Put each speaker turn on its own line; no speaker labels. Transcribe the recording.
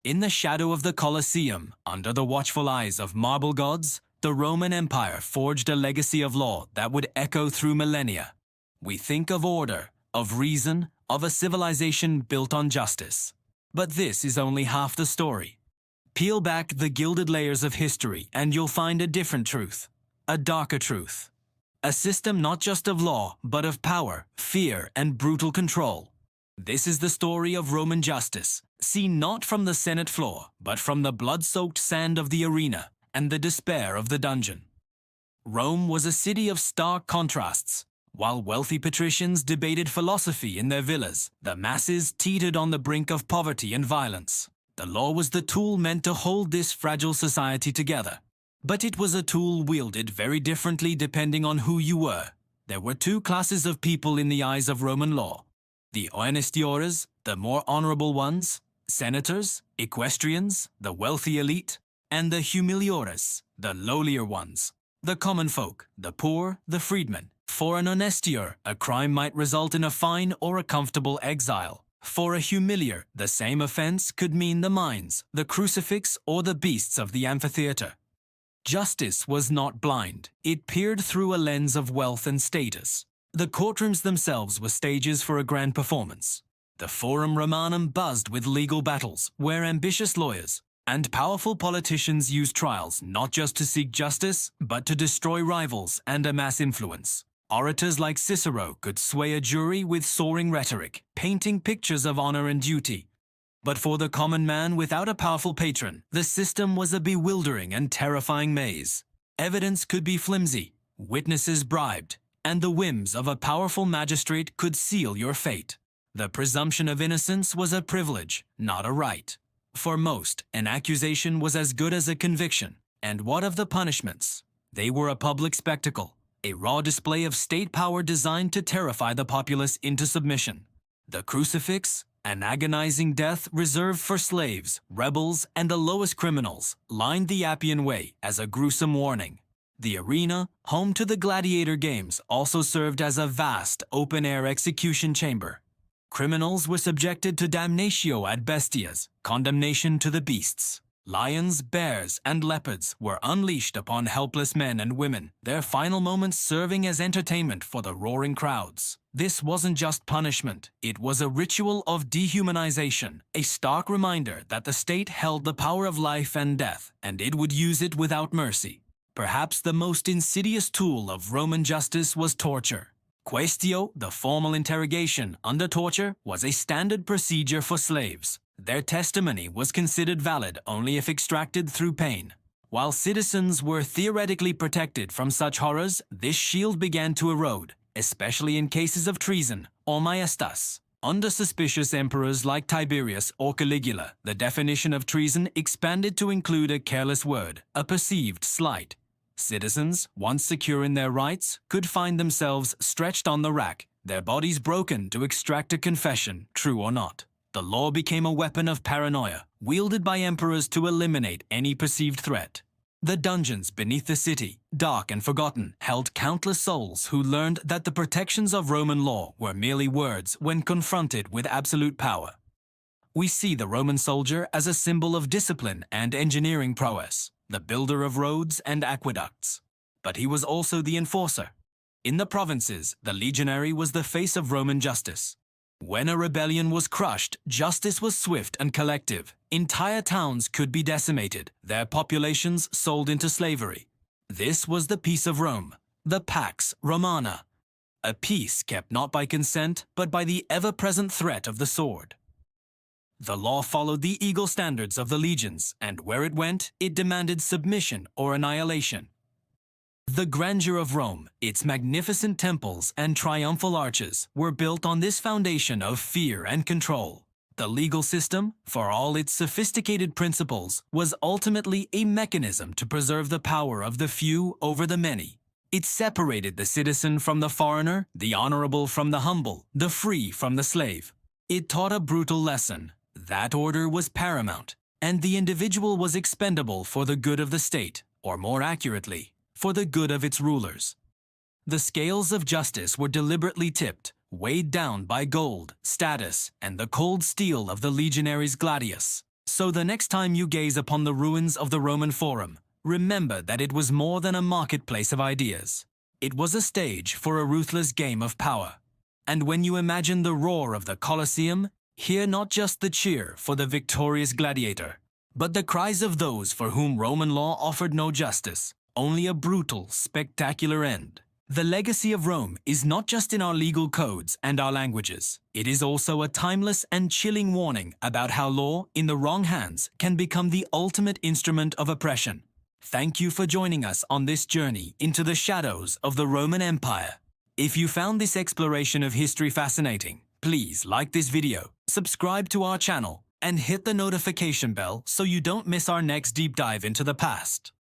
In the shadow of the Colosseum, under the watchful eyes of marble gods, the Roman Empire forged a legacy of law that would echo through millennia. We think of order, of reason, of a civilization built on justice. But this is only half the story. Peel back the gilded layers of history and you'll find a different truth, a darker truth. A system not just of law, but of power, fear, and brutal control. This is the story of Roman justice, seen not from the Senate floor, but from the blood-soaked sand of the arena and the despair of the dungeon. Rome was a city of stark contrasts. While wealthy patricians debated philosophy in their villas, the masses teetered on the brink of poverty and violence. The law was the tool meant to hold this fragile society together. But it was a tool wielded very differently depending on who you were. There were two classes of people in the eyes of Roman law. The oenestiores, the more honorable ones, senators, equestrians, the wealthy elite, and the humiliores, the lowlier ones, the common folk, the poor, the freedmen. For an honestior, a crime might result in a fine or a comfortable exile. For a humilior, the same offense could mean the mines, the crucifix, or the beasts of the amphitheater. Justice was not blind. It peered through a lens of wealth and status. The courtrooms themselves were stages for a grand performance. The Forum Romanum buzzed with legal battles, where ambitious lawyers and powerful politicians used trials not just to seek justice, but to destroy rivals and amass influence. Orators like Cicero could sway a jury with soaring rhetoric, painting pictures of honor and duty. But for the common man without a powerful patron, the system was a bewildering and terrifying maze. Evidence could be flimsy, witnesses bribed, and the whims of a powerful magistrate could seal your fate. The presumption of innocence was a privilege, not a right. For most, an accusation was as good as a conviction. And what of the punishments? They were a public spectacle, a raw display of state power designed to terrify the populace into submission. The crucifix, an agonizing death reserved for slaves, rebels, and the lowest criminals, lined the Appian Way as a gruesome warning. The arena, home to the gladiator games, also served as a vast, open-air execution chamber. Criminals were subjected to damnatio ad bestias, condemnation to the beasts. Lions, bears, and leopards were unleashed upon helpless men and women, their final moments serving as entertainment for the roaring crowds. This wasn't just punishment, it was a ritual of dehumanization, a stark reminder that the state held the power of life and death, and it would use it without mercy. Perhaps the most insidious tool of Roman justice was torture. Quaestio, the formal interrogation under torture, was a standard procedure for slaves. Their testimony was considered valid only if extracted through pain. While citizens were theoretically protected from such horrors, this shield began to erode, especially in cases of treason or maestas. Under suspicious emperors like Tiberius or Caligula, the definition of treason expanded to include a careless word, a perceived slight. Citizens, once secure in their rights, could find themselves stretched on the rack, their bodies broken to extract a confession, true or not. The law became a weapon of paranoia, wielded by emperors to eliminate any perceived threat. The dungeons beneath the city, dark and forgotten, held countless souls who learned that the protections of Roman law were merely words when confronted with absolute power. We see the Roman soldier as a symbol of discipline and engineering prowess, the builder of roads and aqueducts. But he was also the enforcer. In the provinces, the legionary was the face of Roman justice. When a rebellion was crushed, justice was swift and collective. Entire towns could be decimated, their populations sold into slavery. This was the peace of Rome, the Pax Romana, a peace kept not by consent, but by the ever-present threat of the sword. The law followed the eagle standards of the legions, and where it went, it demanded submission or annihilation. The grandeur of Rome, its magnificent temples and triumphal arches, were built on this foundation of fear and control. The legal system, for all its sophisticated principles, was ultimately a mechanism to preserve the power of the few over the many. It separated the citizen from the foreigner, the honorable from the humble, the free from the slave. It taught a brutal lesson. That order was paramount, and the individual was expendable for the good of the state, or more accurately, for the good of its rulers. The scales of justice were deliberately tipped, weighed down by gold, status, and the cold steel of the legionaries' gladius. So the next time you gaze upon the ruins of the Roman Forum, remember that it was more than a marketplace of ideas. It was a stage for a ruthless game of power. And when you imagine the roar of the Colosseum, hear not just the cheer for the victorious gladiator, but the cries of those for whom Roman law offered no justice, only a brutal, spectacular end. The legacy of Rome is not just in our legal codes and our languages. It is also a timeless and chilling warning about how law, in the wrong hands, can become the ultimate instrument of oppression. Thank you for joining us on this journey into the shadows of the Roman Empire. If you found this exploration of history fascinating, please like this video, subscribe to our channel, and hit the notification bell so you don't miss our next deep dive into the past.